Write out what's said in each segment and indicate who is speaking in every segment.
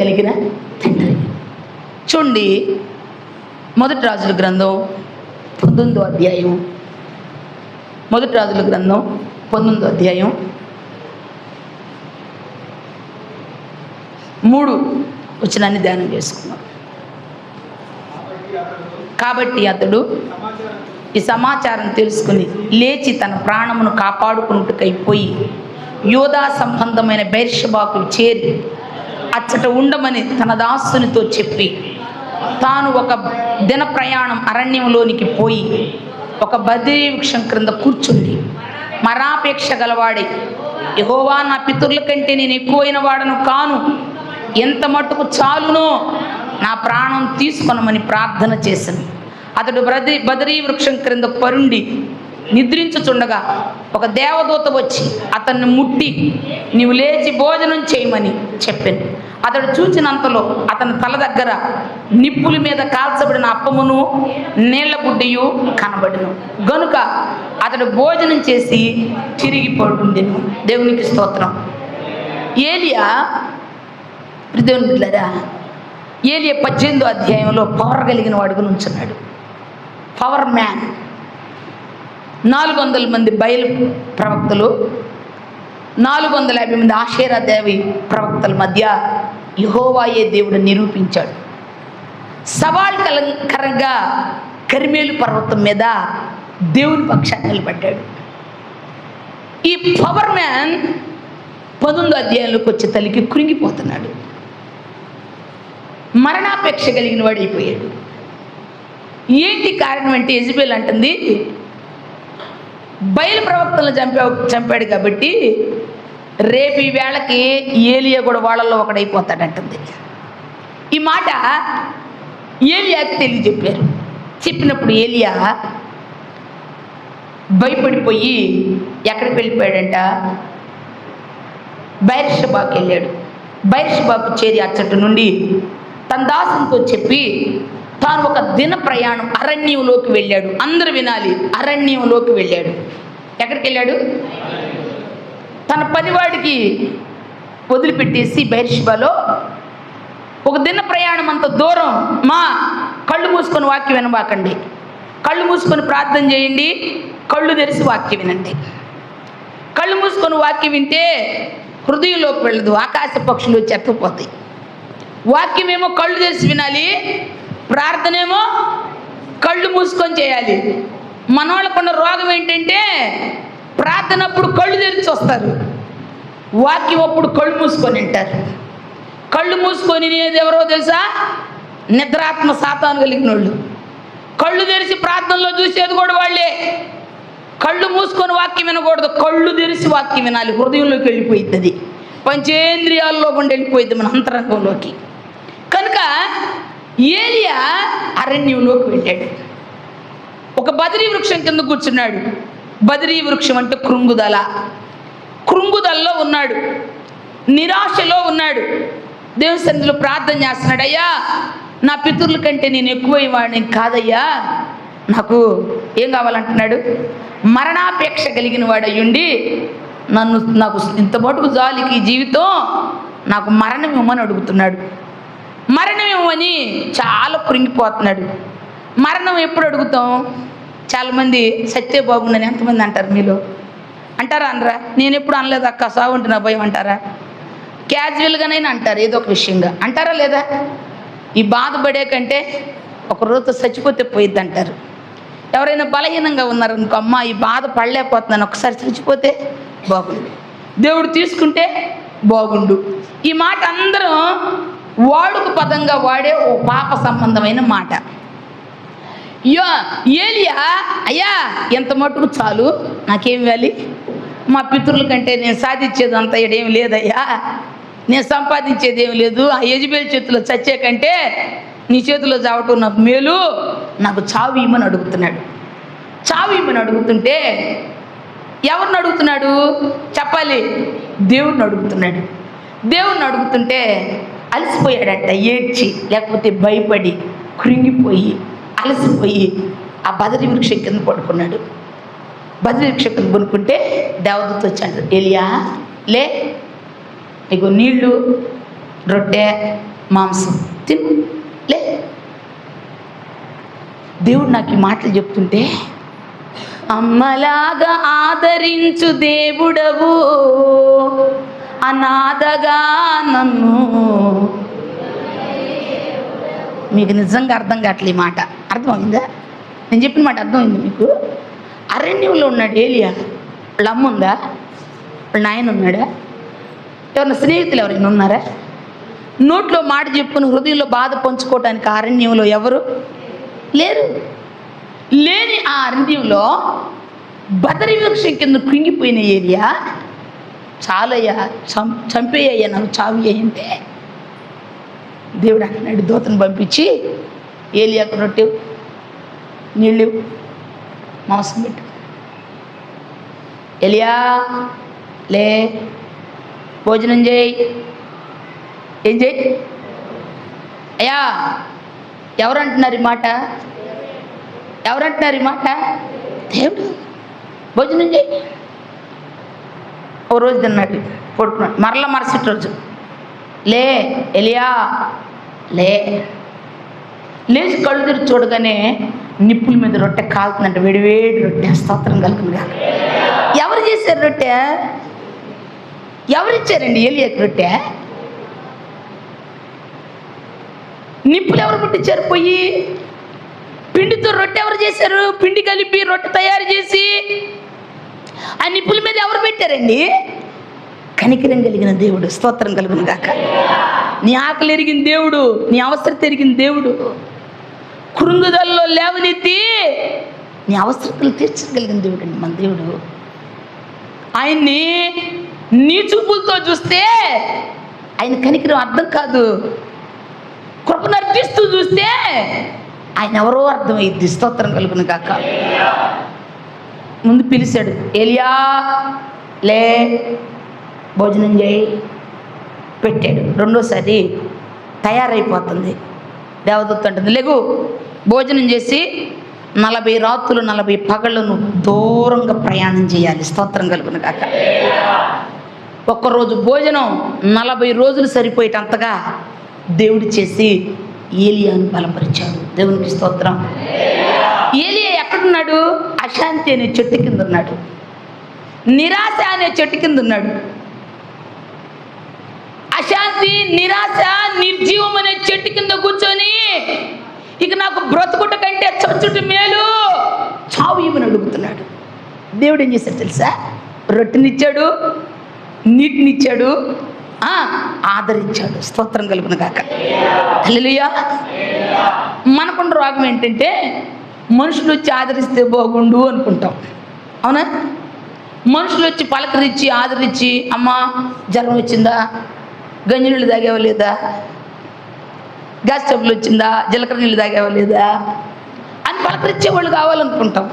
Speaker 1: కలిగిన తండ్రి. చూడండి, మొదటి రాజుల గ్రంథం 19వ అధ్యాయం. మొదటి రాజుల గ్రంథం 19వ అధ్యాయం 3 వచనాన్ని ధ్యానం చేసుకున్నాం. కాబట్టి అతడు ఈ సమాచారం తెలుసుకుని లేచి తన ప్రాణమును కాపాడుకున్నట్టుకైపోయి యోధా సంబంధమైన బెర్షెబాకు చేరి అచ్చట ఉండమని తన దాసునితో చెప్పి తాను ఒక దిన ప్రయాణం అరణ్యంలోనికి పోయి ఒక బద్రీ వృక్షం క్రింద కూర్చుండి మరాపేక్ష గలవాడి, యెహోవా, నా పితరుల కంటే నేను ఎక్కువైన వాడను కాను, ఎంత మట్టుకు చాలునో నా ప్రాణం తీసుకొనమని ప్రార్థన చేశాను. అతడు బద్రీ వృక్షం క్రింద పరుండి నిద్రించుచుండగా ఒక దేవదూత వచ్చి అతన్ని ముట్టి, నీవు లేచి భోజనం చేయమని చెప్పాను. అతడు చూచినంతలో అతని తల దగ్గర నిప్పుల మీద కాల్చబడిన అప్పమును నీళ్ల బుడ్డియు కనబడిను. గనుక అతడు భోజనం చేసి తిరిగి పడుకుండెను. దేవునికి స్తోత్రం. ఏలియా, దేవుని బిడ్డలారా, ఏలియా 18వ అధ్యాయంలో పవర్ కలిగిన వాడుగా నుంచున్నాడు. Power man. 400 మంది బయలు ప్రవక్తలు, 450 మంది ఆషేరా దేవి ప్రవక్తల మధ్య యెహోవాయే దేవుడు నిరూపించాడు. సవాల్ కరంగా కర్మేలు పర్వతం మీద దేవుని పక్షాన్ని నిలబడ్డాడు. ఈ పవర్ మ్యాన్ 19వ అధ్యాయంలోకి వచ్చే తల్లికి కృంగిపోతున్నాడు. మరణాపేక్ష కలిగిన వాడు అయిపోయాడు. ఏంటి కారణం అంటే, యెజబెల్ అంటుంది, బయలు ప్రవక్తలను చంపాడు కాబట్టి రేపు ఈ వేళకి ఏలియా కూడా వాళ్ళల్లో ఒకడైపోతాడంటుంది. ఈ మాట ఏలియాకి తెలియజెప్పారు. చెప్పినప్పుడు ఏలియా భయపడిపోయి ఎక్కడికి వెళ్ళిపోయాడంట, బెర్షెబాకు వెళ్ళాడు. బెర్షెబాకు చేరి అచ్చటి నుండి తన దాసునితో చెప్పి తాను ఒక దిన ప్రయాణం అరణ్యంలోకి వెళ్ళాడు. అందరూ వినాలి, అరణ్యంలోకి వెళ్ళాడు. ఎక్కడికి వెళ్ళాడు? తన పనివాడికి వదిలిపెట్టేసి బెర్షెబాలో ఒక దిన ప్రయాణం అంత దూరం. మా కళ్ళు మూసుకొని వాక్యం వినబాకండి, కళ్ళు మూసుకొని ప్రార్థన చేయండి, కళ్ళు తెరిచి వాక్యం వినండి. కళ్ళు మూసుకొని వాక్యం వింటే హృదయంలోకి వెళ్ళదు, ఆకాశ పక్షులు వచ్చి ఎత్తపోతాయి. వాక్యమేమో కళ్ళు తెరిచి వినాలి, ప్రార్థనేమో కళ్ళు మూసుకొని చేయాలి. మనవాళ్ళకున్న రోగం ఏంటంటే, ప్రార్థన అప్పుడు కళ్ళు తెరిచి వస్తారు, వాక్యం అప్పుడు కళ్ళు మూసుకొని వింటారు. కళ్ళు మూసుకొని నేది ఎవరో తెలుసా? నిద్రాత్మ సాతాను కలిగిన వాళ్ళు. కళ్ళు తెరిచి ప్రార్థనలో చూసేది కూడా వాళ్ళే. కళ్ళు మూసుకొని వాక్యం వినకూడదు, కళ్ళు తెరిచి వాక్యం వినాలి. హృదయంలోకి వెళ్ళిపోయింది, పంచేంద్రియాల్లో గుండా వెళ్ళిపోయింది, మన అంతరంగంలోకి. కనుక ఏలియా అరణ్యంలోకి వెళ్ళాడు. ఒక బద్రీ వృక్షం కింద కూర్చున్నాడు. బద్రీ వృక్షం అంటే కృంగుదల. కృంగుదలలో ఉన్నాడు, నిరాశలో ఉన్నాడు. దేవుని సన్నిధిలో ప్రార్థన చేస్తున్నాడు. అయ్యా, నా పితరుల కంటే నేను ఎక్కువైన వాడిని కాదయ్యా, నాకు ఏం కావాలంటున్నాడు? మరణాపేక్ష కలిగిన వాడయ్యుండి నాకు ఇంత మటుకు జాలికి జీవితం, నాకు మరణం ఇవ్వమని అడుగుతున్నాడు. మరణం ఇవ్వమని చాలా కృంగిపోతున్నాడు. మరణం ఎప్పుడు అడుగుతాం? చాలామంది సత్య బాగుందని ఎంతమంది అంటారు? మీలో అంటారా? అనరా? నేను ఎప్పుడు అనలేదు అక్క, సాగు ఉంటే నా భయం అంటారా? క్యాజువల్గానైనా అంటారు, ఏదో ఒక విషయంగా అంటారా లేదా? ఈ బాధపడే కంటే ఒక రోజు చచ్చిపోతే పోయిద్ది అంటారు. ఎవరైనా బలహీనంగా ఉన్నారనుకో, అమ్మ ఈ బాధ పడలేకపోతున్నాను, ఒకసారి చచ్చిపోతే బాగుండు, దేవుడు తీసుకుంటే బాగుండు. ఈ మాట అందరం వాడుక పదంగా వాడే ఓ పాప సంబంధమైన మాట. ఏలియా, అయ్యా ఎంత మటుకు చాలు, నాకేం ఇవ్వాలి? మా పితరుల కంటే నేను సాధించేది అంత ఏం లేదయ్యా, నేను సంపాదించేది ఏం లేదు, ఆ యెజబెల్ చేతిలో చచ్చే కంటే నీ చేతిలో చావటం నాకు మేలు, నాకు చావు ఇమ్మని అడుగుతున్నాడు. చావు ఇమ్మని అడుగుతుంటే ఎవరిని అడుగుతున్నాడు చెప్పాలి? దేవుడిని అడుగుతున్నాడు. దేవుడిని అడుగుతుంటే అలసిపోయాడంట, ఏడ్చి, లేకపోతే భయపడి కృంగిపోయి అలసిపోయి ఆ బద్రీ వృక్షం కింద పడుకున్నాడు. బద్రీ వృక్షం కింద పడుకుంటే దేవదూత వచ్చాడు. ఏలియా, లే, నీకు నీళ్లు రొట్టె మాంసం తిను లే. దేవుడు నాకు ఈ మాటలు చెప్తుంటే, అమ్మలాగా ఆదరించు దేవుడవు, అనాథగా నన్ను. మీకు నిజంగా అర్థం కావట్లే ఈ మాట. అర్థమైందా? నేను చెప్పిన మాట అర్థమైంది మీకు? అరణ్యంలో ఉన్నాడు ఏలియా. వాళ్ళ అమ్మ ఉందా? వాళ్ళ నాయన ఉన్నాడా? ఎవరైనా స్నేహితులు ఎవరైనా ఉన్నారా? నోట్లో మాట చెప్పుకుని హృదయంలో బాధ పంచుకోవటానికి అరణ్యంలో ఎవరు లేరు. లేని ఆ అరణ్యంలో బదరి వృక్షం కింద కృంగిపోయిన ఏలియా, చాలయ్యా, చంపేయ్యా, నన్ను చావు అంటే దేవుడు అన్నాడు, దూతను పంపించి ఏలియాకు రొట్టె నీళ్ళు మాంసం పెట్టు. ఏలియా లే, భోజనం చేయి. ఏం చేయి? అయ్యా, ఎవరంటున్నారు ఈ మాట? ఎవరంటున్నారు ఈ మాట? దేవుడు. భోజనం చేయి. ఓ రోజు తిన్నాడు, పడుకున్నాడు. మరలా మరుసటి రోజు లే ఏలియా లే. లేచి కళ్ళు తెరిచి చూడగానే నిప్పుల మీద రొట్టె కాలుతుందంటే, వేడివేడి రొట్టె. స్తోత్రం కలుగునుగా. ఎవరు చేశారు రొట్టె? ఎవరిచ్చారండి ఏలియాకి రొట్టె? నిప్పులు ఎవరు ముట్టించారు? పొయ్యి. పిండితో రొట్టె ఎవరు చేశారు? పిండి కలిపి రొట్టె తయారు చేసి ఆ నిప్పుల మీద ఎవరు పెట్టారండి? కనికరం కలిగిన దేవుడు. స్తోత్రం కలుగును గాక. నీ ఆకలి ఎరిగిన దేవుడు, నీ అవసరత ఎరిగిన దేవుడు, కృంగుదల్లో లేవనెత్తి నీ అవసరతలు తీర్చగలిగిన దేవుడు అండి మన దేవుడు. ఆయన్ని నీ చూపులతో చూస్తే ఆయన కనికరం అర్థం కాదు. కృపను అర్పిస్తూ చూస్తే ఆయన ఎవరో అర్థమైద్ది. స్తోత్రం కలుగును గాక. ముందు పిలిచాడు, ఏలియా లే, భోజనం చేయి. పెట్టాడు. రెండోసారి తయారైపోతుంది. దేవదూత అంటుంది, లేగు, భోజనం చేసి 40 రాత్రులు 40 పగళ్ళు నువ్వు దూరంగా ప్రయాణం చేయాలి. స్తోత్రం కలుగును గాక. ఒక్కరోజు భోజనం 40 రోజులు సరిపోయేటంతగా దేవుడు చేసి ఏలియాను బలపరిచాడు. దేవునికి స్తోత్రం. ఏలియా ఎక్కడున్నాడు? అశాంతి అనే చెట్టు కింద ఉన్నాడు. నిరాశ అనే చెట్టు కింద ఉన్నాడు. అశాంతి, నిరాశ, నిర్జీవం అనే చెట్టు కింద కూర్చొని, ఇక నాకు బ్రతుకుట కంటే చచ్చుట మేలు, చావు ఇవ్వని అడుగుతున్నాడు. దేవుడు ఏం చేశాడు తెలుసా? రొట్టెనిచ్చాడు, నీటినిచ్చాడు, ఆదరించాడు. స్తోత్రం కలుగును గాక. హల్లెలూయా. మనకున్న రోగం ఏంటంటే, మనుషులు వచ్చి ఆదరిస్తే బాగుండు అనుకుంటాం. అవునా? మనుషులు వచ్చి పలకరించి ఆదరించి, అమ్మా జ్వరం వచ్చిందా, గంజి నీళ్ళు తాగేవా లేదా, గ్యాస్ ట్రబుల్ వచ్చిందా, జీలకర్ర నీళ్ళు తాగేవా లేదా అని పలకరించే వాళ్ళు కావాలనుకుంటాం.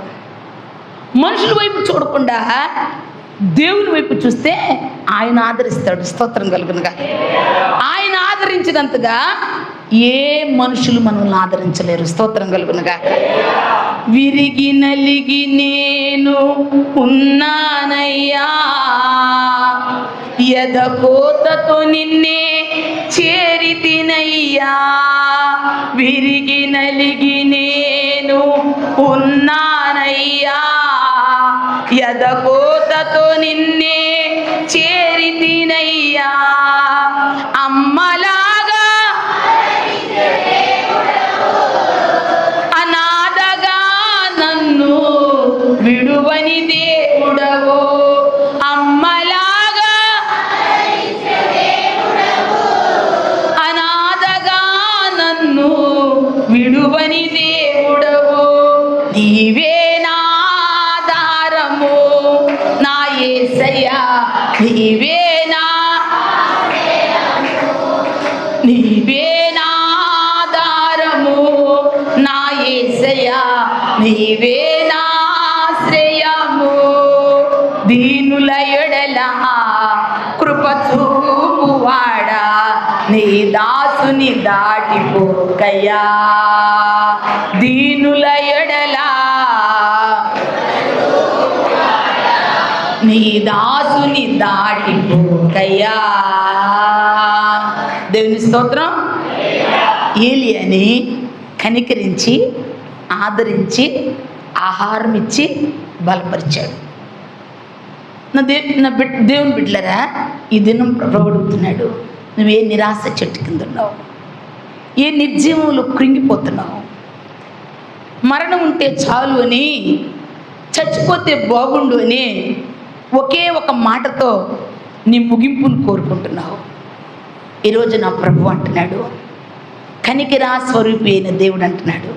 Speaker 1: మనుషుల వైపు చూడకుండా దేవుని వైపు చూస్తే ఆయన ఆదరిస్తాడు. స్తోత్రం కలుగునుగా. ఆయన ఆదరించినంతగా ఏ మనుషులు మనల్ని ఆదరించలేరు. స్తోత్రం కలుగునుగా. విరిగి నలిగి నేను ఉన్నానయ్యా, ఎదకోతతో నిన్నే చేరితినయ్యా. విరిగి నలిగి నేను ఉన్నానయ్యా, ఎదకోతతో నిన్నే చేరితినయ్యా. అమ్మలాగా అనాథగా నన్ను విడువని దేవుడవు. అమ్మలాగా అనాథగా నన్ను విడువని దేవుడవు. నీవే నా ఆధారము నా యేసయ్యా, నీవే నా ఆధారము నా యేసయ్యా, నీవే నా ఆశ్రయము. దీనుల ఎడల కృప చూపువాడా, నీ దాసుని దాటిపోకయ్యా. దీనుల ఎడల నీ దాసుని దాటిపోకయ్యా. దేవుని స్తోత్రం. ఏలియాని కనికరించి ఆదరించి ఆహారం ఇచ్చి బలపరిచాడు. దేవుని బిడ్డలారా, ఈ దినం ప్రభువు అడుగుతున్నాడు, నువ్వే నిరాశ చెట్టు కింద ఉన్నావు, ఏ నిర్జీవంలో కృంగిపోతున్నావు, మరణం ఉంటే చాలు అని, చచ్చిపోతే బాగుండు అని ఒకే ఒక మాటతో నీ ముగింపును కోరుకుంటున్నావు. ఈరోజు నా ప్రభు అంటున్నాడు, కనికరా స్వరూపి అయిన దేవుడు అంటున్నాడు,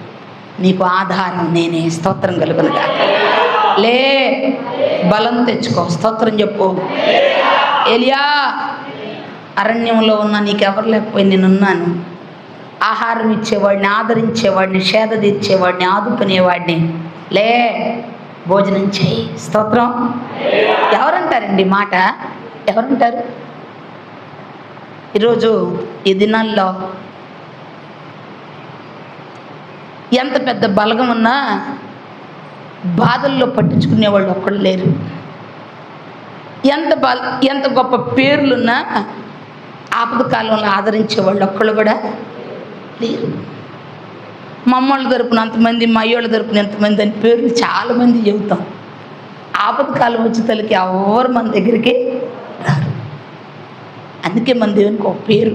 Speaker 1: నీకు ఆధారం నేనే. స్తోత్రం కలుగునుగా. లే, బలం తెచ్చుకో, స్తోత్రం చెప్పు. ఏలియా, అరణ్యంలో ఉన్న నీకెవరు లేకపోయి నేనున్నాను. ఆహారం ఇచ్చేవాడిని, ఆదరించేవాడిని, సేద తీర్చేవాడిని, ఆదుకునేవాడిని. లే, భోజనం చేయి. స్తోత్రం. ఎవరంటారండి మాట? ఎవరంటారు? ఈరోజు ఈ దినాల్లో ఎంత పెద్ద బలగం ఉన్నా బాధల్లో పట్టించుకునే వాళ్ళు ఒక్కళ్ళు లేరు. ఎంత గొప్ప పేర్లున్నా ఆపద కాలంలో ఆదరించే వాళ్ళు ఒక్కళ్ళు కూడా లేరు. మా అమ్మోళ్ళ తరపున అంతమంది, మా అయ్యోళ్ళ తరపున ఎంతమంది అని పేర్లు చాలామంది చెబుతాం. ఆపద కాలం వచ్చే తలకి ఎవరు మన దగ్గరికి రారు. అందుకే మన దేవునికి ఒక పేరు,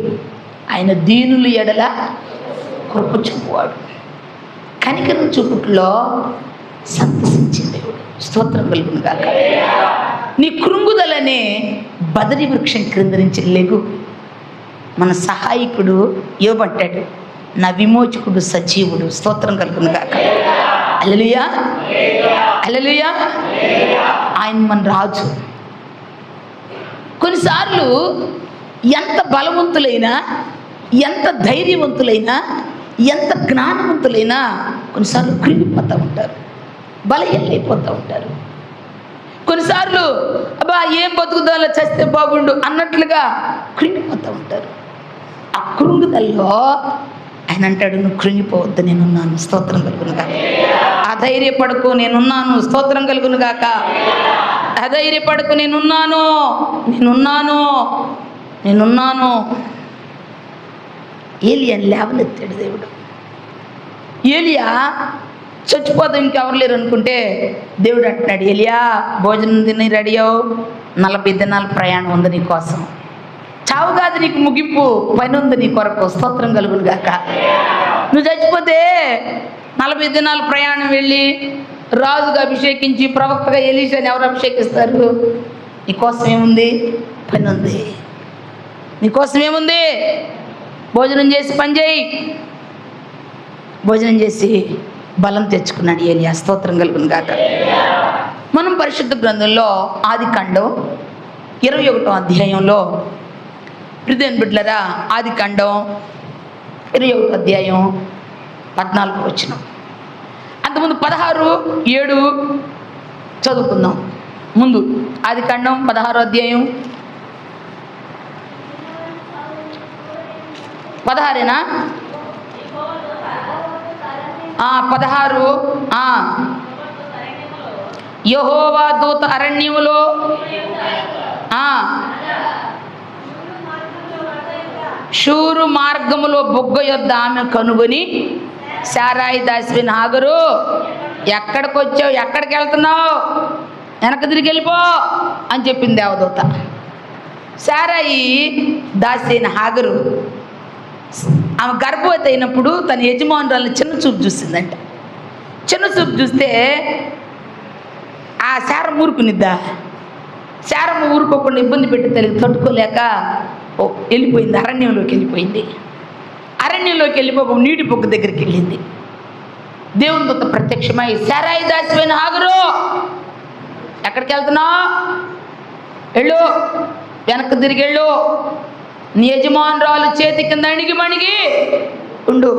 Speaker 1: ఆయన దీనులు ఎడల కృప చూపువాడు, కనికరం చూపుట్లో సంతసించే దేవుడు. స్తోత్రం కలుగును గాక. నీ కృంగుదలనే బదరి వృక్షం క్రింద నుంచి లెగు. మన సహాయకుడు యోబట్టాడు, నా విమోచకుడు సజీవుడు. స్తోత్రం కలుగును గాక. హల్లెలూయా, హల్లెలూయా. ఆయన మన రాజు. కొన్నిసార్లు ఎంత బలవంతులైనా, ఎంత ధైర్యవంతులైనా, ఎంత జ్ఞానవంతులైనా కొన్నిసార్లు కృంగిపోతూ ఉంటారు, బలహీనైపోతూ ఉంటారు. కొన్నిసార్లు అబ్బా ఏం బతుకుదాలో చేస్తే బాగుండు అన్నట్లుగా కృంగిపోతూ ఉంటారు. ఆ కృంగుదల్లో ఆయన అంటాడు, నువ్వు కృంగిపోవద్దు, నేనున్నాను. స్తోత్రం కలుగును గాక. అధైర్యపడకు, నేనున్నాను. స్తోత్రం కలుగును గాక. అధైర్యపడకు, నేనున్నాను, నేనున్నాను, నేనున్నాను. ఏలియాని లేవనెత్తాడు దేవుడు. ఏలియా చచ్చిపోతే ఇంకెవరు లేరు అనుకుంటే దేవుడు అంటున్నాడు, ఏలియా భోజనం తిని రెడీ అవ్వు, 40 దినాల ప్రయాణం ఉంది నీ కోసం. చావు కాదు నీకు ముగింపు, పని ఉంది నీ కొరకు. స్తోత్రం కలుగును గాక. నువ్వు చచ్చిపోతే 40 దినాల ప్రయాణం వెళ్ళి రాజుగా అభిషేకించి ప్రవక్తగా ఎలీషాని ఎవరు అభిషేకిస్తారు? నీకోసం ఏముంది? పని ఉంది. నీకోసం ఏముంది? భోజనం చేసి పని చేయి. భోజనం చేసి బలం తెచ్చుకున్నాడు ఏలియా. స్తోత్రం కలుగును గాక. మనం పరిశుద్ధ గ్రంథంలో ఆదికాండం 21వ అధ్యాయంలో, ప్రియమైన బిడ్డలారా, ఆదికాండం 21వ అధ్యాయం 14వ వచనం, అంతకుముందు 16:7 చదువుకుందాం. ముందు ఆదికాండం 16వ అధ్యాయం 16ఏనా? 16. యెహోవా దూత అరణ్యములో షూరు మార్గములో బుగ్గ యొద్ద ఆమె కనుగొని, శారాయి దాసివైన హాగరు, ఎక్కడికి వచ్చావు, ఎక్కడికి వెళ్తున్నావు, వెనక తిరిగి వెళ్ళిపో అని చెప్పింది దేవదూత. శారాయి దాసి అయిన హాగరు ఆమె గర్భవతి అయినప్పుడు తన యజమానురాలను చిన్న చూపు చూసిందంట. చిన్న చూపు చూస్తే ఆ శారం ఊరుకునిద్దా? శారమ్మ ఊరుకోకుండా ఇబ్బంది పెట్టి తల్లికి తట్టుకోలేక వెళ్ళిపోయింది, అరణ్యంలోకి వెళ్ళిపోయింది. అరణ్యంలోకి వెళ్ళిపోక నీటి పొగ్గు దగ్గరికి వెళ్ళింది. దేవుని దూత ప్రత్యక్షమై, శారాయి దాసివైన హాగరు, ఎక్కడికి వెళ్తున్నావు, వెళ్ళు, వెనక్కి తిరిగి వెళ్ళు, నీ యజమానురాలు చేతి కింద అణిగి మణిగి ఉండు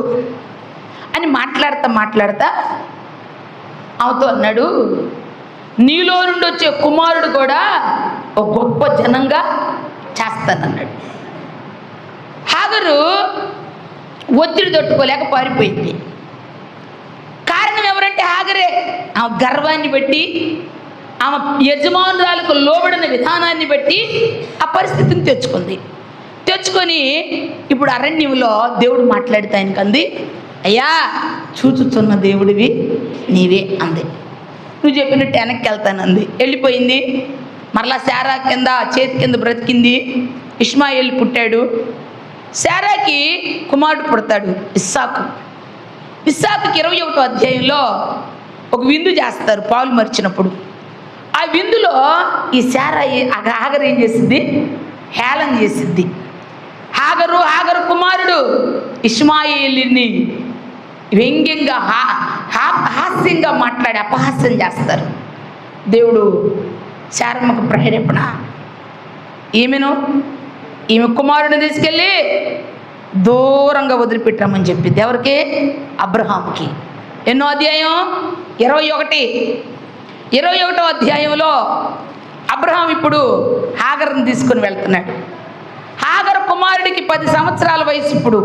Speaker 1: అని మాట్లాడుతా ఆమెతో అన్నాడు, నీలో నుండి వచ్చే కుమారుడు కూడా ఒక గొప్ప జనంగా చేస్తానన్నాడు. హాగరు ఒత్తిడి తట్టుకోలేక పారిపోయింది. కారణం ఎవరంటే హాగరే. ఆమె గర్వాన్ని బట్టి, ఆమె యజమానురాలకు లోబడిన విధానాన్ని బట్టి ఆ పరిస్థితిని తెచ్చుకుంది. తెచ్చుకొని ఇప్పుడు అరణ్యంలో దేవుడు మాట్లాడితే ఆయనకు అంది, అయ్యా చూచుచున్న దేవుడివి నీవే అంది. నువ్వు చెప్పినట్టు వెనక్కి వెళ్తానంది. వెళ్ళిపోయింది. మరలా శారా కింద చేతి కింద బ్రతికింది. ఇష్మాయేలు పుట్టాడు. శారాకి కుమారుడు పుడతాడు, ఇస్సాకు. ఇస్సాకుకి 21వ అధ్యాయంలో ఒక విందు చేస్తారు పాలు మరిచినప్పుడు. ఆ విందులో ఈ శారా హాగరు ఏం చేసింది? హేళన చేసింది. హాగరు కుమారుడు ఇష్మాయేలుని వ్యంగ్యంగా హాస్యంగా మాట్లాడి అపహాస్యం చేస్తారు. దేవుడు శారమ్మకు ప్రేరేపణ, ఈమె కుమారుడిని తీసుకెళ్ళి దూరంగా వదిలిపెట్టామని చెప్పింది. ఎవరికి? అబ్రహాంకి. ఎన్నో అధ్యాయం? 21వ అధ్యాయంలో అబ్రహాం ఇప్పుడు హాగరుని తీసుకుని వెళ్తున్నాడు. హాగరు కుమారుడికి 10 సంవత్సరాల వయసు. ఇప్పుడు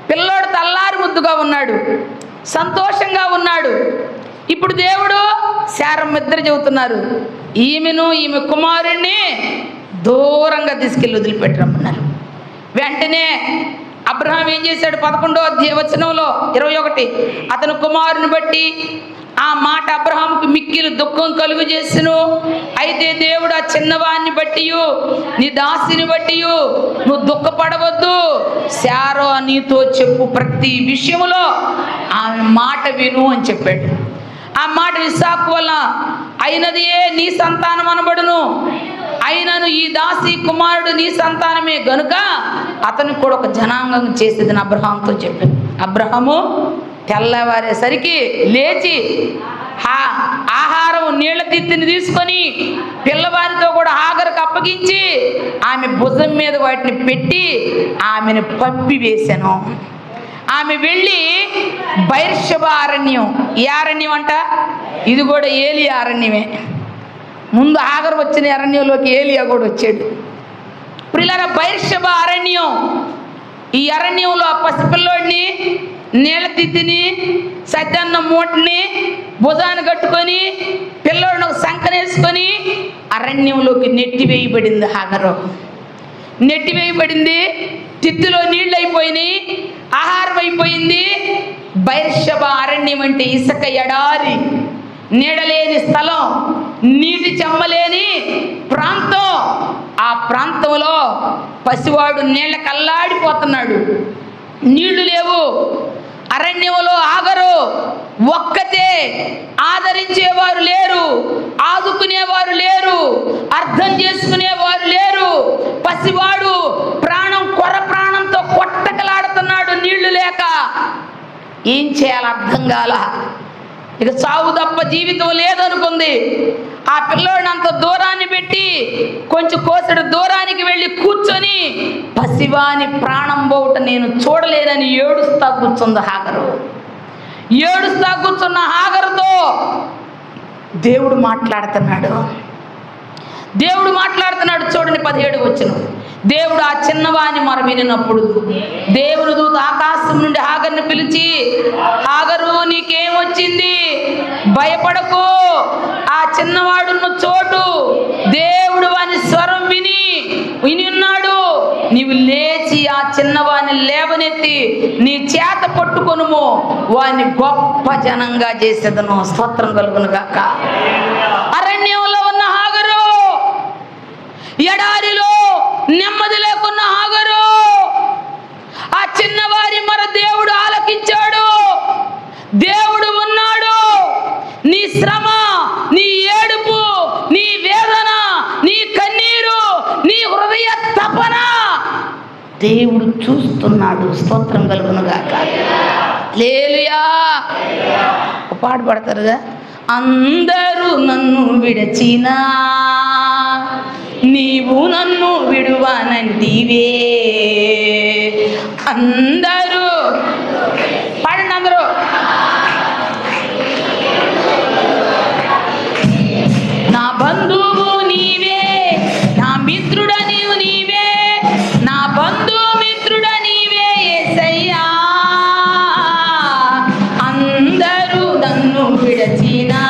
Speaker 1: పిల్లోడు తల్లారి ముద్దుగా ఉన్నాడు, సంతోషంగా ఉన్నాడు. ఇప్పుడు దేవుడు శారమ్మ ఇద్దరు చెబుతున్నారు, ఈమె కుమారుడిని దూరంగా తీసుకెళ్ళి వదిలిపెట్టరమ్మన్నారు. వెంటనే అబ్రహాం ఏం చేశాడు? 11వ వచనంలో 21, అతను కుమారుని బట్టి ఆ మాట అబ్రహాముకు మిక్కిలి దుఃఖం కలుగు చేసెను. అయితే దేవుడు ఆ చిన్నవాడిని బట్టి, నీ దాసిని బట్టి నువ్వు దుఃఖపడవద్దు, శారా నీతో చెప్పు ప్రతి విషయంలో ఆమె మాట విను అని చెప్పాడు. ఆ మాట ఇస్సాకు వల్ల అయినదియే నీ సంతానం అనబడును, అయినను ఈ దాసి కుమారుడు నీ సంతానమే గనుక అతను కూడా ఒక జనాంగం చేసేదని అబ్రహాంతో చెప్పాడు. అబ్రహాము తెల్లవారేసరికి లేచి ఆహారం నీళ్ల తిత్తిని తీసుకొని పిల్లవారితో కూడా హాగరుకు అప్పగించి ఆమె భుజం మీద వాటిని పెట్టి ఆమెను పంపి వేశాను. ఆమె వెళ్ళి బైర్షెబా అరణ్యం. ఏ అరణ్యం అంట? ఇది కూడా ఏలియా అరణ్యమే. ముందు హాగరు వచ్చిన అరణ్యంలోకి ఏలియా కూడా వచ్చాడు. ప్రియులారా, బైర్షెబా అరణ్యం. ఈ అరణ్యంలో ఆ పసిపిల్లోడిని నీళ్ళ తిత్తిని సద్దన్న మూటని భుజాన్ని కట్టుకొని పిల్లోడిని ఒక సంకనేసుకొని అరణ్యంలోకి నెట్టివేయబడింది. హాగరు నెట్టివేయబడింది. తిత్తిలో నీళ్ళు అయిపోయినాయి, ఆహారం అయిపోయింది. బైర్షెబా అరణ్యం అంటే ఇసుక ఎడారి, నీడలేని స్థలం, నీటి చెమ్మలేని ప్రాంతం. ఆ ప్రాంతంలో పసివాడు నీళ్ళకి అల్లాడిపోతున్నాడు. నీళ్లు లేవు. అరణ్యంలో హాగరు ఒక్కతే. ఆదరించేవారు లేరు, ఆదుకునేవారు లేరు, అర్థం చేసుకునేవారు లేరు. పసివాడు కొర ప్రాణంతో కొట్టకలాడుతున్నాడు నీళ్లు లేక. ఏం చేయాలో అర్థం కాల. ఇక చావు తప్ప జీవితం లేదనుకుంది. ఆ పిల్లోడిని అంత దూరాన్ని పెట్టి కొంచెం కోసడు దూరానికి వెళ్ళి కూర్చొని పసివాని ప్రాణం పోవుట నేను చూడలేనని ఏడుస్తా కూర్చుంది హాగరు. ఏడుస్తా కూర్చున్న హాగరుతో దేవుడు మాట్లాడుతున్నాడు. చూడండి 17 వచనం. దేవుడు ఆ చిన్నవాని మొర వినినప్పుడు దేవుని దూత ఆకాశం నుండి హాగరుని పిలిచి, హాగరు నీకేమొచ్చింది? భయపడకు, ఆ చిన్నవాడున్న చోటు దేవుడు వాని స్వరం విని ఉన్నాడు. నీవు లేచి ఆ చిన్నవాని లేవనెత్తి నీ చేత పట్టుకొనుము, వాని గొప్ప జనంగా చేసేదను. స్తోత్రం కలుగును గాక. అరణ్యంలో ఉన్న హాగరు, ఎడారిలో నెమ్మది లేకున్న హాగరు, ఆ చిన్నవారి మొర దేవుడు ఆలకించాడు. దేవుడు ఉన్నాడు. నీ శ్రమ, నీ ఏడుపు, నీ వేదన, నీ కన్నీరు, నీ హృదయ తపన దేవుడు చూస్తున్నాడు. స్తోత్రం కలుగును గాక. హల్లెలూయా. ఒక పాట పాడతారుగా, అందరూ నన్ను విడచినా నీవు నన్ను విడువనంటివే. అందరూ పాడండి, అందరూ. నా బంధువు నీవే, నా మిత్రుడ నీవే, నా బంధు మిత్రుడ నీవే యేసయ్యా. అందరూ నన్ను విడచినా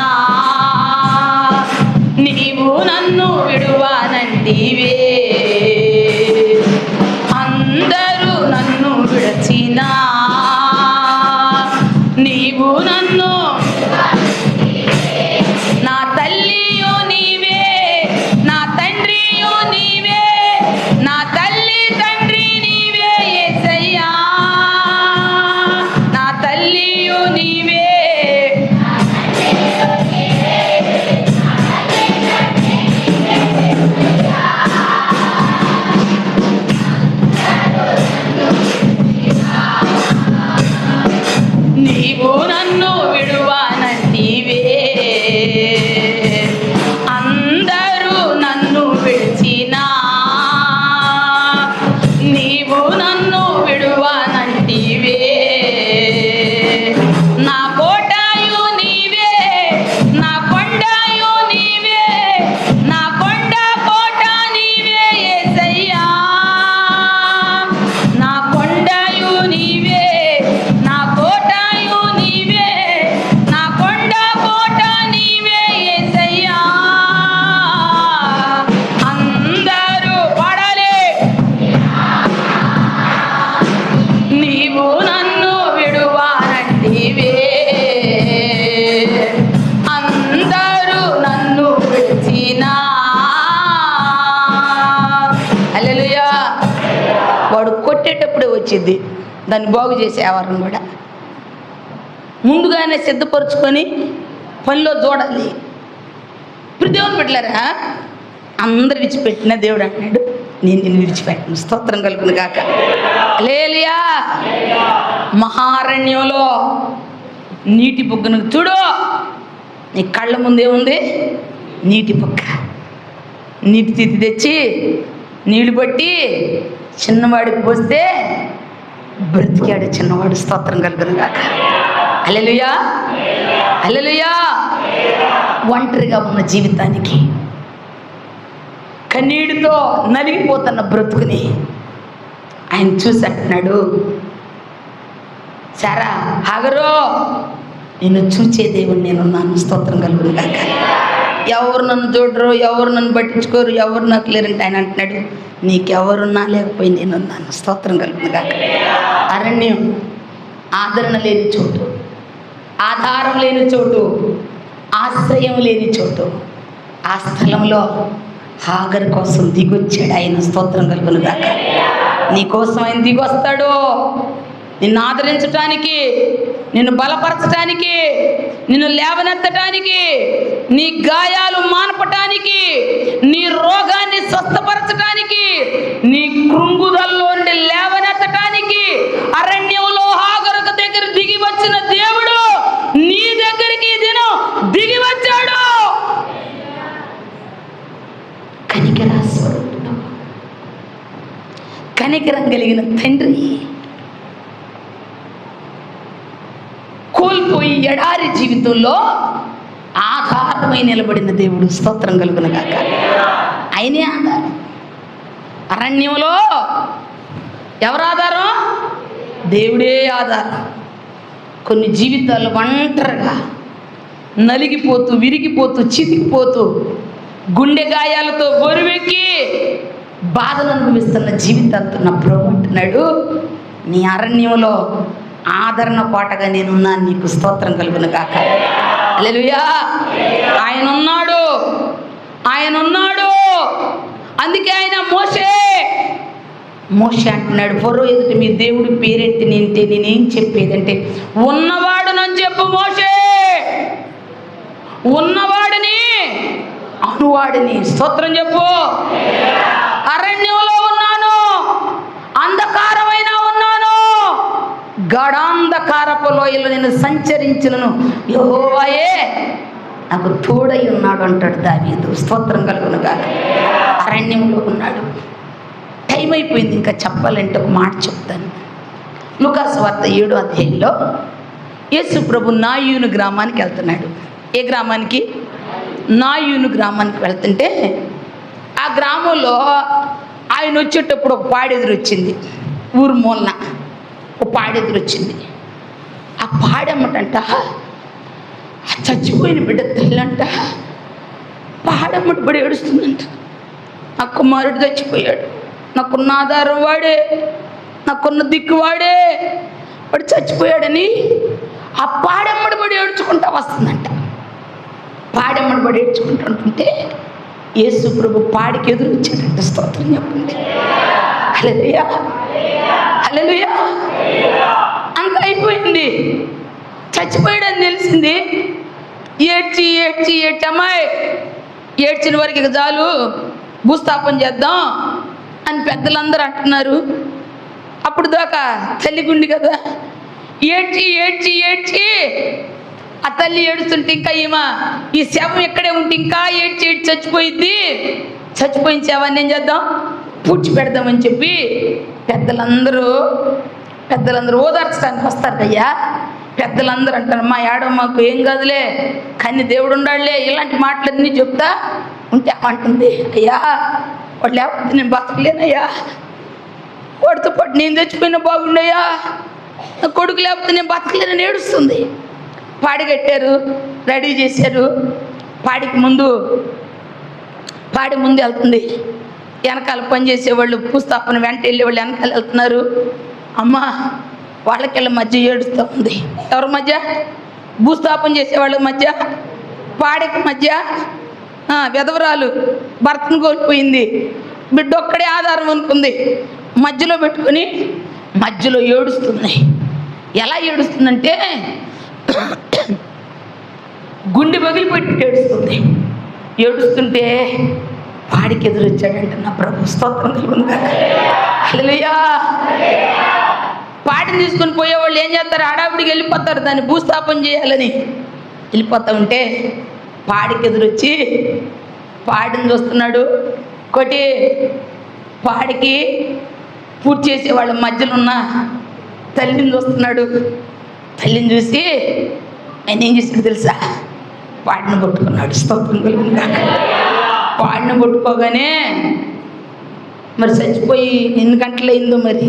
Speaker 1: నీవు నన్ను విడువనంటివే. నీవు నన్ను విడువానంటివే, అందరూ నన్ను విడిచినా నీవు నన్ను విడువానంటివే. నా కోటయు నీవే, నా కొండయు నీవే, నా కొండ కోట నీవే యేసయ్యా. నా కొండయు నీవే, నా కోటయు నీవే, నా కొండ కోట నీవే యేసయ్యా. అందరూ పడాలి. నీవు నన్ను విడువానంటివే, అందరూ నన్ను విడిచినా. హల్లెలూయా. వాడు కొట్టేటప్పుడే వచ్చింది, దాన్ని బాగు చేసేవారిని కూడా ముందుగానే సిద్ధపరుచుకొని పనిలో చూడాలి. ఇప్పుడు దేవుని పెట్టలేరా, అందరు విడిచిపెట్టిన దేవుడు అంటున్నాడు నేను నిన్ను విడిచిపెట్టను. స్తోత్రం కలుగును గాక. హల్లెలూయా. మహారణ్యంలో నీటి బుగ్గను చూడు, నీ కళ్ళ ముందే ఉంది నీటి బుగ్గ. నీటి తీతి తెచ్చి నీళ్లు పట్టి చిన్నవాడికి పోస్తే బ్రతికాడు చిన్నవాడు. స్తోత్రం కలుగును గాక. హల్లెలూయా. హల్లెలూయా. ఒంటరిగా ఉన్న జీవితానికి, కన్నీటితో నలిగిపోతున్న బ్రతుకుని ఆయన చూసి అంటున్నాడు, సారా హాగరో నిన్ను చూచే దేవుడు నేనున్నాను. స్తోత్రం కలుగును గాక. ఎవరు నన్ను చూడరు, ఎవరు నన్ను పట్టించుకోరు, ఎవరు నాకు లేరంటే ఆయన అంటున్నాడు నీకెవరున్నా లేకపోయి నేనున్నాను. స్తోత్రం కలుగును గాక. అరణ్యం ఆదరణ లేని చోటు, ఆధారం లేని చోటు, ఆశ్రయం లేని చోటు. ఆ స్థలంలో హాగరు కోసం దిగొచ్చాడు ఆయన. స్తోత్రం కలుగును గాక. నీ కోసం ఆయన దిగొస్తాడు, నిన్ను ఆదరించటానికి, నిన్ను బలపరచటానికి, నిన్ను లేవనెత్తటానికి, నీ గాయాలు మానపటానికి, నీ రోగాన్ని స్వస్థపరచటానికి, నీ కృంగుదల్లో నుండి లేవనెత్తటానికి అరణ్యంలో హాగరు దగ్గర దిగి వచ్చిన దేవుడు నీ దగ్గరికి ఈ దినం దిగి వచ్చాడు. కనికరా స్వరూపుడు, కనికరం కలిగిన తండ్రి, కోల్పోయి ఎడారి జీవితంలో ఆధారమై నిలబడిన దేవుడు. స్తోత్రం కలుగును గాక. ఆయనే ఆధారం. అరణ్యంలో ఎవరు ఆధారం? దేవుడే ఆధారం. కొన్ని జీవితాలు ఒంటరిగా నలిగిపోతూ, విరిగిపోతూ, చితికిపోతూ, గుండె గాయాలతో బరువెక్కి బాధలు అనుభవిస్తున్న జీవితాలతో నా ప్రభు అంటున్నాడు నీ అరణ్యంలో ఆదరణ పాటగా నేనున్నాను నీకు. స్తోత్రం కలుగును గాక. హల్లెలూయా. ఆయన ఉన్నాడు, ఆయన ఉన్నాడు. అందుకే ఆయన మోషే అంటున్నాడు ఫరో ఎదుట మీ దేవుడి పేరెత్తి నింటే నేనేం చెప్పేదంటే ఉన్నవాడు నన్ను చెప్పు మోషే, ఉన్నవాడిని అనువాడిని. స్తోత్రం చెప్పు. అరణ్యంలో ఉన్నాను, అంధకారమైన ఉన్నాను, గాఢాంధకారపు లోయలో నేను సంచరించును, యెహోవాయే నాకు తోడై ఉన్నాడు అంటాడు దావీదు. స్తోత్రం కలుగును గాక. అరణ్యంలో ఉన్నాడు. టైం అయిపోయింది, ఇంకా చెప్పాలంటే ఒక మాట చెప్తాను. లూకాసు వార్త 7వ అధ్యాయంలో యేసు ప్రభు నాయూను గ్రామానికి వెళ్తున్నాడు. ఏ గ్రామానికి? నాయూను గ్రామానికి వెళ్తుంటే ఆ గ్రామంలో ఆయన వచ్చేటప్పుడు ఒక పాడెదురు వచ్చింది. ఊరు మూలన ఒక పాడెదురు వచ్చింది. ఆ పాడెమ్మటంట చచ్చిపోయిన బిడ్డ తల్లంట పాడమ్మటి పడి ఏడుస్తుందంట. నా కుమారుడు చచ్చిపోయాడు, నాకున్న ఆధారం వాడే, నాకున్న దిక్కు వాడే, వాడు చచ్చిపోయాడని ఆ పాడెమ్మడి పడి ఏడ్చుకుంటా వస్తుందంట. పాడెమ్మడి పడి ఏడ్చుకుంటుంటే యేసు ప్రభు పాడికి ఎదురు వచ్చాడంట. స్తోత్రం చెప్పండి. హల్లెలూయా, హల్లెలూయా. అంత అయిపోయింది, చచ్చిపోయాడని తెలిసింది. ఏడ్చి ఏడ్చి ఏడ్చి అమ్మాయి ఏడ్చిన వరకు ఇక చాలు, భూస్థాపన చేద్దాం అని పెద్దలందరూ అంటున్నారు. అప్పుడు దాకా తల్లి గుండి కదా, ఏడ్చి ఏడ్చి ఏడ్చి ఆ తల్లి ఏడుస్తుంటే ఇంకా ఈ శవం ఇక్కడే ఉంటే ఇంకా ఏడ్చి ఏడ్చి చచ్చిపోయిన శవాన్ని ఏం చేద్దాం, పూడ్చి పెడదామని చెప్పి పెద్దలందరూ ఓదార్చడానికి వస్తారు అయ్యా. పెద్దలందరూ అంటారు, మా ఏడవ మాకు ఏం కాదులే, కానీ దేవుడు ఉండాడులే, ఇలాంటి మాటలన్నీ చెప్తా ఉంటే అంటుంది, అయ్యా వాడు లేకపోతే నేను బతకలేనయ్యా, వాడితో పాటు నేను చచ్చిపోయినా బాగుండయ్యా, నా కొడుకు లేకపోతే నేను బతకలేనని ఏడుస్తుంది. పాడి కట్టారు, రెడీ చేశారు. పాడి ముందు వెళ్తుంది. వెనకాల పనిచేసేవాళ్ళు భూస్థాపన వెంట వెళ్ళేవాళ్ళు వెనకాల వెళ్తున్నారు. అమ్మ వాళ్ళకెళ్ళ మధ్య ఏడుస్తూ ఉంది. ఎవరి మధ్య? భూస్థాపన చేసేవాళ్ళ మధ్య, పాడికి మధ్య. విధవరాలు భర్తను కోల్పోయింది, బిడ్డ ఒక్కడే ఆధారం అనుకుంది, మధ్యలో పెట్టుకొని మధ్యలో ఏడుస్తుంది. ఎలా ఏడుస్తుందంటే గుండె పగిలిపెట్టి ఏడుస్తుంది. ఏడుస్తుంటే పాడికి ఎదురొచ్చాడంటే నా ప్రభు స్తోత్రం కలుగునుగాక. హల్లెలూయా. పాడిని తీసుకొని పోయేవాళ్ళు ఏం చేస్తారు, హడావిడికి వెళ్ళిపోతారు, దాన్ని భూస్థాపన చేయాలని వెళ్ళిపోతా ఉంటే పాడికి ఎదురొచ్చి పాడిని చూస్తున్నాడు. ఒకటి పాడికి పూర్తి చేసే వాళ్ళ మధ్యలో ఉన్న తల్లిని చూస్తున్నాడు. తల్లిని చూసి ఆయన ఏం చేశాడు తెలుసా, పాడిని పట్టుకున్నాడు. స్తోత్రం కలుగునుగాక. పాడిని పట్టుకోగానే మరి చచ్చిపోయి ఎన్ని గంటలైందో, మరి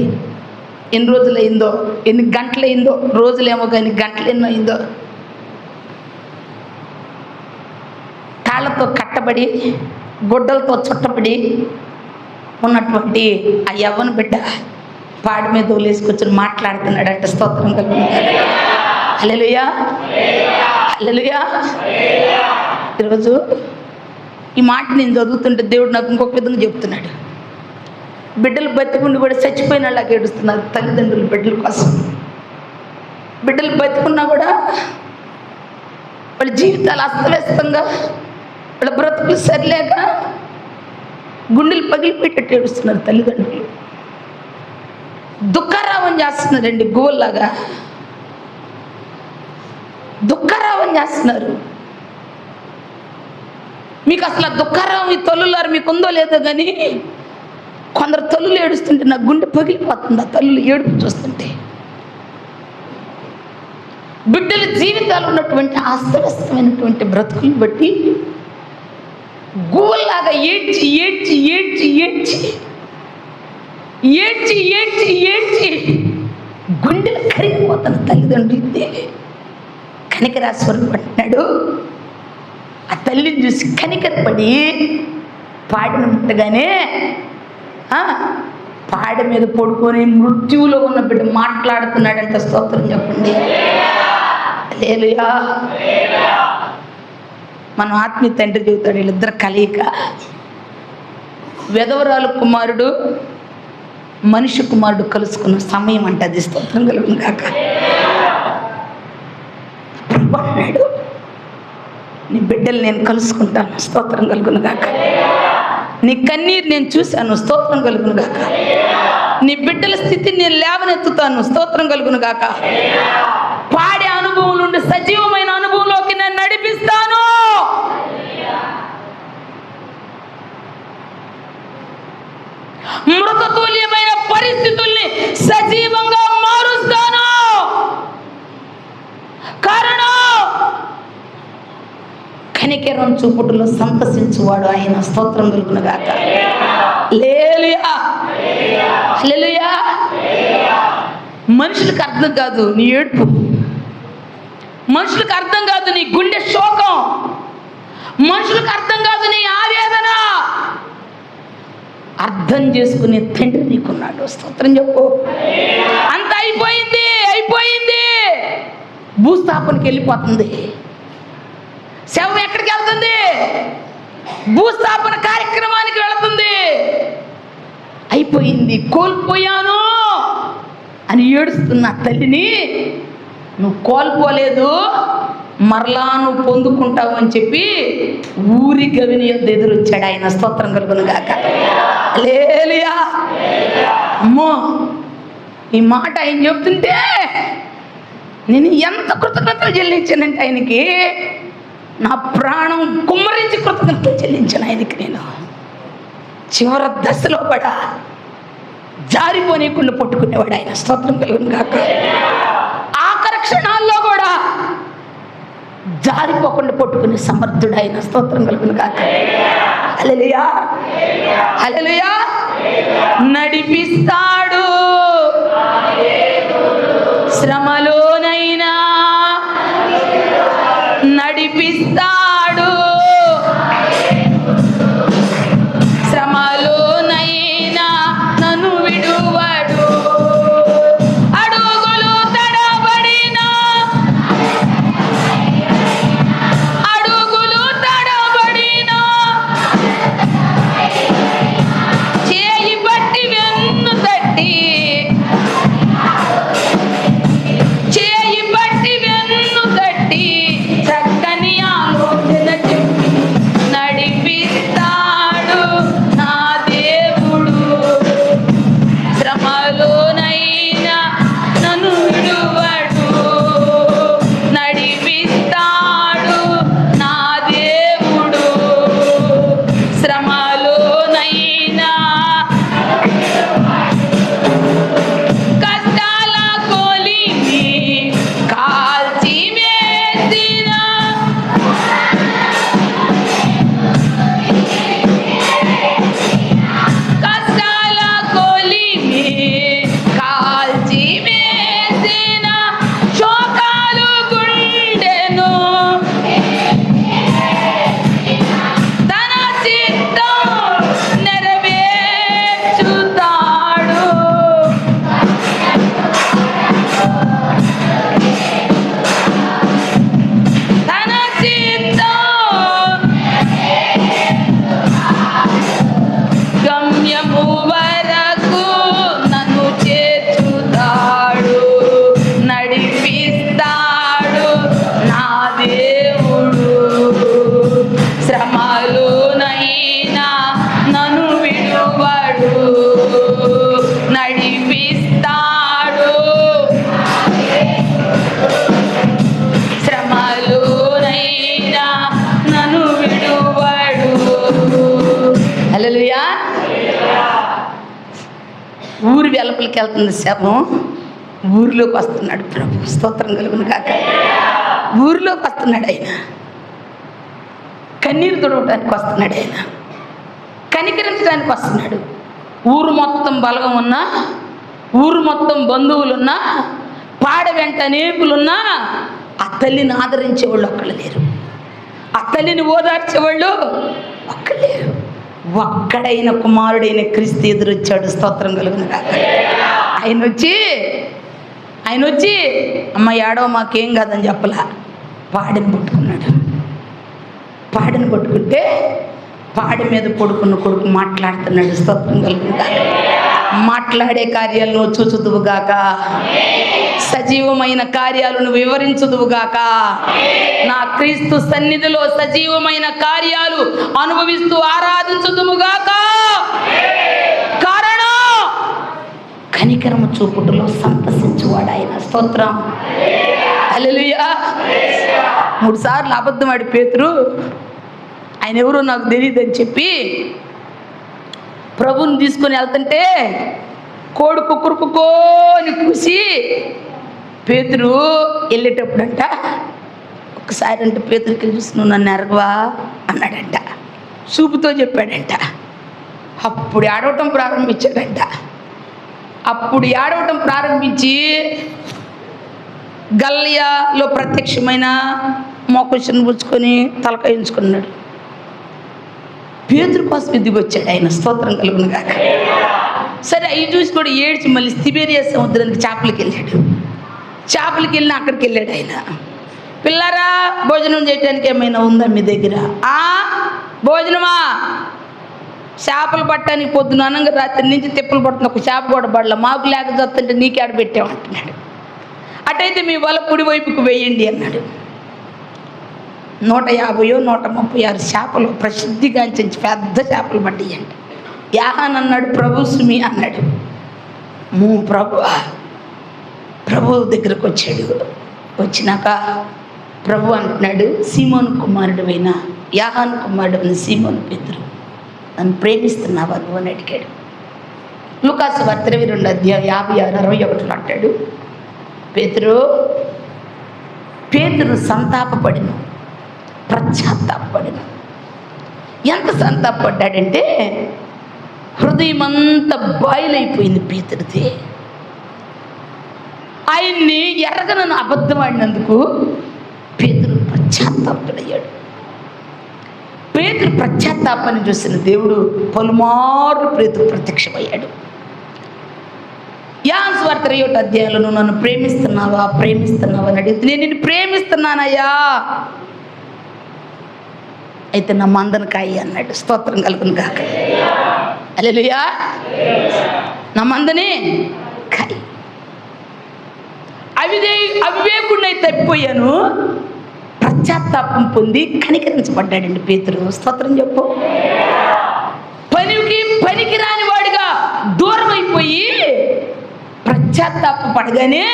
Speaker 1: ఎన్ని రోజులైందో, ఎన్ని గంటలైందో, రోజులేమో కానీ గంటలు ఎన్నో అయిందో, తాళ్ళతో కట్టబడి గుడ్డలతో చుట్టబడి ఉన్నటువంటి ఆ యవ్వన బిడ్డ పాడి మీద వదిలేసుకొచ్చి మాట్లాడుతున్నాడంట. స్తోత్రం కలుగునుగాక. హల్లెలూయా, హల్లెలూయా. ఈరోజు ఈ మాట నేను చదువుతుంటే దేవుడు నాకు ఇంకొక విధంగా చెప్తున్నాడు. బిడ్డలు బతికుండి కూడా చచ్చిపోయిన వాళ్ళకి ఏడుస్తున్నారు తల్లిదండ్రులు బిడ్డల కోసం. బిడ్డలు బతికున్నా కూడా వాళ్ళ జీవితాలు అస్తవ్యస్తంగా, వాళ్ళ బ్రతుకులు సరిలేక గుండెలు పగిలిపోయేటట్టు ఏడుస్తున్నారు తల్లిదండ్రులు. దుఃఖరావం చేస్తున్నారండి, గువ్వల్లాగా దుఃఖరావం చేస్తున్నారు. మీకు అసలు దుఃఖరావం ఈ తల్లులారు మీకు ఉందో లేదో కానీ కొందరు తల్లులు ఏడుస్తుంటే నా గుండె పగిలిపోతుంది. ఆ తల్లులు ఏడుపు చూస్తుంటే బిడ్డల జీవితాలు ఉన్నటువంటి అస్తవ్యస్తమైనటువంటి బ్రతుకులు బట్టి గువ్వల్లాగా ఏడ్చి ఏడ్చి ఏడ్చి ఏడ్చి ఏడ్చి ఏడ్చి ఏడ్చి గుండెలు కరిగిపోతున్న తల్లిదండ్రులు కనికరాశ్వరుడు అంటున్నాడు. ఆ తల్లిని చూసి కనికరపడి పాడిని ముట్టగానే పాడి మీద పడుకొని మృత్యువులో ఉన్న బిడ్డ మాట్లాడుతున్నాడంట. స్తోత్రం చెప్పండి. హల్లెలూయా. మనం ఆత్మీయ తండ్రి చెబుతాడు, వీళ్ళిద్దరు కలయిక. విధవరాలు కుమారుడు మనిషి కుమారుడు కలుసుకున్న సమయం అంట అది. స్తోత్రం కలుగునుగాక. ప్రభు అన్నాడు, నీ బిడ్డలు నేను కలుసుకుంటాను. స్తోత్రం కలుగునుగాక. నీ కన్నీరు నేను చూశాను. స్తోత్రం కలుగునుగాక. నీ బిడ్డల స్థితిని నేను లేవనెత్తుతాను. స్తోత్రం కలుగునుగాక. పాడే అనుభవం నుండి సజీవమైన అనుభవంలోకి నేను నడిపిస్తాను. మృతతుల్యమైన పరిస్థితుల్ని సజీవంగా మారుస్తాను. కారణం కనికరం చూపుటలో సంతసించువాడు ఆయన. స్తోత్రం కలుగునుగాక. హల్లెలూయా, హల్లెలూయా. మనుషులకు అర్థం కాదు నీ ఏడుపు, మనుషులకు అర్థం కాదు నీ గుండె శోకం, మనుషులకు అర్థం కాదు నీ ఆవేదన. అర్థం చేసుకునే తండ్రి నీకున్నాడు. స్తోత్రం చెప్పు. అంత అయిపోయింది, అయిపోయింది. భూస్థాపనకి వెళ్ళిపోతుంది. శవం ఎక్కడికి వెళ్తుంది? భూస్థాపన కార్యక్రమానికి వెళుతుంది. అయిపోయింది, కోల్పోయాను అని ఏడుస్తున్న తల్లిని నువ్వు కోల్పోలేదు, మరలా నువ్వు పొందుకుంటావు అని చెప్పి ఊరి గవిని యొద్ద ఎదురొచ్చాడు ఆయన. స్తోత్రం కలుగునుగాక. హల్లెలూయా. అమ్మో, ఈ మాట ఆయన చెప్తుంటే నేను ఎంత కృతజ్ఞతలు చెల్లించానంటే ఆయనకి, నా ప్రాణం కుమ్మరించి కృతజ్ఞతలు చెల్లించాను ఆయనకి. నేను చివరి దశలో కూడా జారిపోనీకుండా పట్టుకునేవాడు ఆయన. స్తోత్రం కలుగును గాక. ఆఖరి క్షణాల్లో కూడా జారిపోకుండా పట్టుకునే సమర్థుడు ఆయన. స్తోత్రం కలుగును గాక. హల్లెలూయా, హల్లెలూయా. నడిపిస్తాడు శ్రమలోనైనా, నడిపిస్తాడు శ్రమలోనైనా, నన్ను విడువడు. అడుగులు తడబడినా, అడుగులు తడబడినా, చేయి పట్టి వెన్ను తట్టి, చేయి పట్టి వెన్ను తట్టి, చక్కని ఆలోచన చెప్పి నడిపిస్తాడు నా దేవుడు. శ్రమలోనైనా నన్ను విడువడు, నడిపిస్తాడు నా దేవుడు. శ్రమలోనైనా కష్టాల కొలిమి కాల్చి వేసిన, కష్టాల కొలిమి కాల్చి వేసిన, శోకాలు గుండెను తన చిత్తం నెరవేర్చుతాడు. తన చిత్తం గమ్యము వరకు నన్ను చేర్చుతాడు, నడిపిస్తాడు నా దేవుడు. శ్రమలోనైనా నన్ను విడువడు, నడిపిస్తాడు. శ్రమలోనైనా నన్ను విడువడు. హల్లెలూయా. ఊరి వెలుపలికి వెళ్తుంది శవం, ఊరిలోకి వస్తున్నాడు ప్రభు. స్తోత్రం కలుగును గాక. ఊరిలోకి వస్తున్నాడు ఆయన, కన్నీరు తుడవటానికి వస్తున్నాడు ఆయన, కనికరించడానికి వస్తున్నాడు. ఊరు మొత్తం బలగం ఉన్నా, ఊరు మొత్తం బంధువులున్నా, పాడ వెంట అనేకులున్నా, ఆ తల్లిని ఆదరించేవాళ్ళు ఒక్కళ్ళు లేరు, ఆ తల్లిని ఓదార్చేవాళ్ళు ఒక్కళ్ళు లేరు. ఒక్కడైన కుమారుడైన క్రీస్తు ఎదురొచ్చాడు. స్తోత్రం కలుగును గాక. ఆయన వచ్చి అమ్మ ఏడో మాకేం కాదని చెప్పలా, పాడిని పట్టుకున్నాడు. పాడిని పట్టుకుంటే పాడి మీద పడుకున్న కొడుకు మాట్లాడుతున్నాడు. స్తోత్రం కలుగును గాక. మాట్లాడే కార్యాలను చూచుదువుగాక, సజీవమైన కార్యాలను వివరించుదువుగాక. నా క్రీస్తు సన్నిధిలో సజీవమైన కార్యాలు అనుభవిస్తూ ఆరాధించుదువుగాక. కారణం కనికరము చూపుటలో సంతసించువాడు ఆయన. స్తోత్రం, హల్లెలూయా. 3 సార్లు అబద్ధం ఆడి పేతురు ఆయన ఎవరో నాకు తెలియదని చెప్పి ప్రభుని తీసుకొని వెళ్తుంటే కోడి కుక్కురుకోని కూసి పేతురు వెళ్ళేటప్పుడంట ఒక్కసారి అంటే పేతురికి చూసి నువ్వు నన్ను ఎరగవా అన్నాడంట. చూపుతో చెప్పాడంట. అప్పుడు ఏడవటం ప్రారంభించాడంట. అప్పుడు ఏడవటం ప్రారంభించి గల్లియాలో ప్రత్యక్షమైన మోకషన్ పుచ్చుకొని తలకాయించుకున్నాడు. పేతురు కోసం ఎదిగి వచ్చాడు ఆయన. స్తోత్రం కలుగును గాక. సరే అవి చూసి కూడా ఏడ్చి మళ్ళీ తిబేరియా సముద్రానికి చేపలకి వెళ్ళాడు. చేపలకి వెళ్ళిన అక్కడికి వెళ్ళాడు ఆయన. పిల్లరా భోజనం చేయడానికి ఏమైనా ఉందా మీ దగ్గర? భోజనమా? చేపలు పట్టడానికి పొద్దున అనంగా రాత్రి నుంచి తిప్పలు పడుతున్న ఒక చేప కూడా పడలే, మాకు లేక చస్తుంటే నీకే ఆడ పెట్టామంటున్నాడు. అటైతే మీ వల కుడి వైపుకు వేయండి అన్నాడు. 150 136 చేపలు ప్రసిద్ధిగాంచి పెద్ద చేపలు పట్టియండి. యాహాన్ అన్నాడు, ప్రభు సుమి అన్నాడు. ప్రభు దగ్గరకు వచ్చాడు. వచ్చినాక ప్రభు అంటున్నాడు, సీమోను కుమారుడువైన యాహాను కుమారుడు సీమోను పేతురు, నన్ను ప్రేమిస్తున్నావా నువ్వు అని అడిగాడు. లూకాసు వార్త 22:56-61 అంటాడు, పేతురు సంతాపపడిను, పశ్చాత్తాపపడిను. ఎంత సంతాపడ్డాడంటే హృదయం అంతా బాయిలైపోయింది పేతుడిది. ఆయన్ని ఎరగనను అబద్ధం ఆడినందుకు పేతురు పశ్చాత్తాపడయ్యాడు. పేతురు పశ్చాత్తాపాన్ని చూసిన దేవుడు పలుమార్లు పేతురు ప్రత్యక్షమయ్యాడు. యోహాను సువార్త 21 నువ్వు నన్ను ప్రేమిస్తున్నావా అని అడిగితే, నేను నిన్ను ప్రేమిస్తున్నానయ్యా, అయితే నా మందను కాయి అన్నాడు. స్తోత్రం కలుగును గాక. హల్లెలూయా. నా మందని కాయి. అవివేకుడినై తప్పిపోయాను, పశ్చాత్తాపం పొంది కనికరించబడ్డాడండి పేతురు. స్తోత్రం చెప్పు. పనికి రాని వాడిగా దూరం అయిపోయి పశ్చాత్తాప పడగానే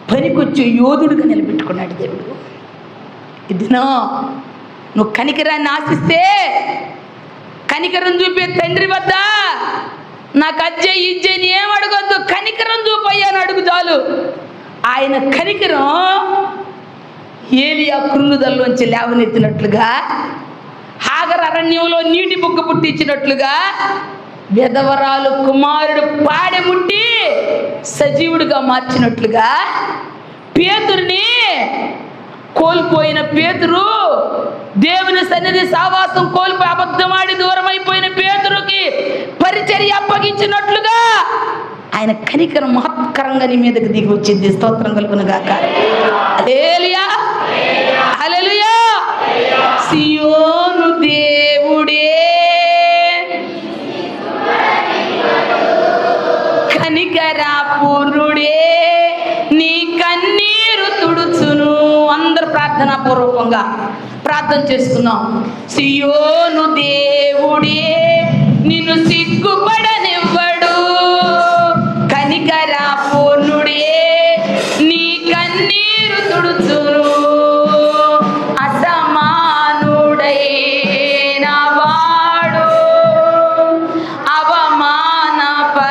Speaker 1: పనికొచ్చే యోధుడిగా నిలబెట్టుకున్నాడు దేవుడు. ఇదినో నువ్వు కనికరాన్ని ఆశిస్తే కనికరం చూపే తండ్రి వద్ద నాకు అజ్జయ్ ఇజ్జని ఏం అడగొద్దు, కనికరం చూపయ్యాను అడుగు చాలు. ఆయన కనికరం ఏలియా కృంగుదల్లోంచి లేవనెత్తినట్లుగా, హాగర్ అరణ్యంలో నీటి బుగ్గ పుట్టించినట్లుగా, విధవరాలు కుమారుడు పాడెముట్టి సజీవుడిగా మార్చినట్లుగా, పేతురుని కోల్పోయిన పేతురు, దేవుని సన్నిధి సావాసం కోల్పోయి అబద్ధమాడి దూరమైపోయిన పేతురుకి పరిచర్య అప్పగించినట్లుగా ఆయన కనికరం మహత్కరంగా నీ మీదకి దిగి వచ్చింది. స్తోత్రం కలుగును గాక. హల్లెలూయా, హల్లెలూయా. సియోను దేవుడే కనికరాపూర్ణుడే నీ కన్నీరు తుడుచును. అందరూ ప్రార్థనా పూర్వకంగా ప్రార్థన చేసుకుందాం. సియోను దేవుడే నిన్ను సిగ్గుపడనివ్వడు, కనికరాపూర్ణుడే నీ కన్నీరు తుడుచును. అసమానుడైన వాడు అవమానపరచడు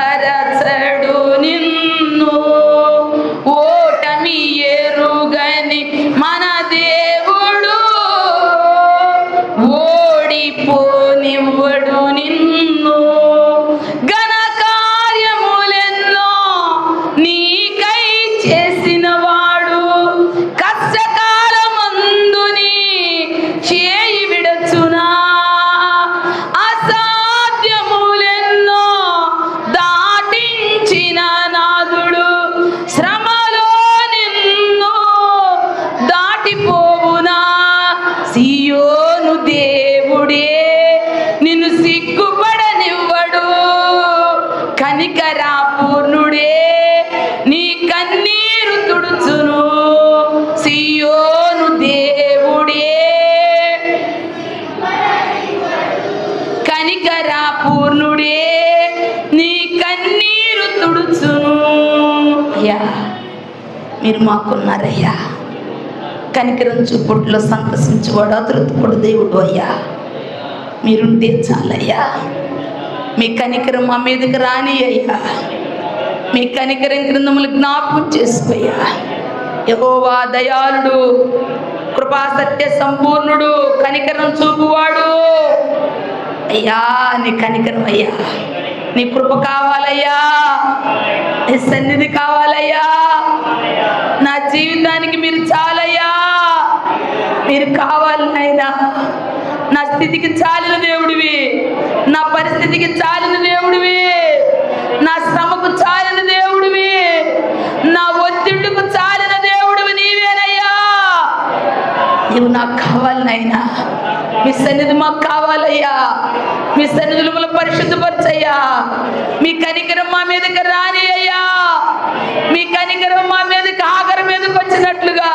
Speaker 1: నిన్ను, ఓటమి ఎరుగని మన దేవుడు ఓడిపోనివ్వడు నిన్ను. ఘన కార్యములెన్నో నీకై చేసిన వాడు కష్టకాలమందు నీ చేయి విడచునా. అసాధ్యములెన్నో దాటించిన నాదుడు శ్రమలో నిన్ను దాటిపోవునా. సియోను దేవుడే నిన్ను సిగ్గుపడనివ్వడు, కనికరాపూర్ణుడే నీ కన్నీరు తుడుచును. సియోను దేవుడే కనికరాపూర్ణుడే నీ కన్నీరు తుడుచును. అయ్యా మీరు మాకున్నారయ్యా, కనికరం చూపుట్లో సంతసించువాడు అతృప్తుడు దేవుడు. అయ్యా మీరుంటే చాలయ్యా, మీ కనికరం మా మీదకి రాని అయ్యా, మీ కనికరం క్రింద మమ్మల్ని జ్ఞాపకం చేసుకోయ్యా. యెహోవా దయాళుడు, కృపా సత్య సంపూర్ణుడు, కనికరం చూపువాడు. అయ్యా నీ కనికరం అయ్యా, నీ కృప కావాలయ్యా, నీ సన్నిధి కావాలయ్యా. నా జీవితానికి మీరు చాలయ్యా, మీరు కావాలి నాయనా. నా స్థితికి చాలిన దేవుడివి, నా పరిస్థితికి చాలిన దేవుడివి, నా శ్రమకు చాలిన దేవుడివి, నా ఒత్తిళ్లకు చాలిన దేవుడివి నీవేనయ్యా. నీవు నాకు కావాలి నాయనా, మీ సన్నిధి మాకు కావాలయ్యా. మీ సన్నిధులు పరిశుద్ధపరచయ్యా. మీ కనికరం మా మీదకి రాని అయ్యా, మీ కనికరం మా మీదకి ఆఖరి మీదకి వచ్చినట్లుగా